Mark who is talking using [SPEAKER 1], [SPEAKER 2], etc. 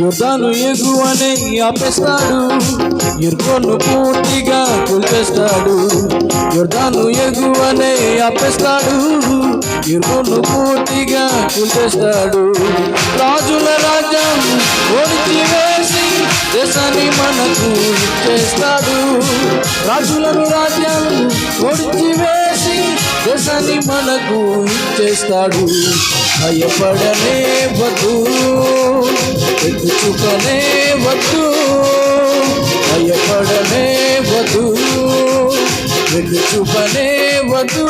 [SPEAKER 1] యుద్ధాను ఎగువనే ఆపేస్తాడు, ఎరుకోను పూర్తిగా కూల్చేస్తాడు. యుద్ధాను ఎగువనే ఆపేస్తాడు, ఎరుకోను పూర్తిగా కూల్చేస్తాడు. రాజుల రాజ్యం ఓడిచి వేసి దేశాన్ని మనకు ఇచ్చేస్తాడు. రాజులను రాజ్యాలు ఓడిచి వేసి దేశాన్ని మనకు ఇచ్చేస్తాడు. భయపడనే వద్దు, ఎత్తుచుకనే వద్దు, భయపడనే వద్దు, ఎత్తుచుకనే వద్దు.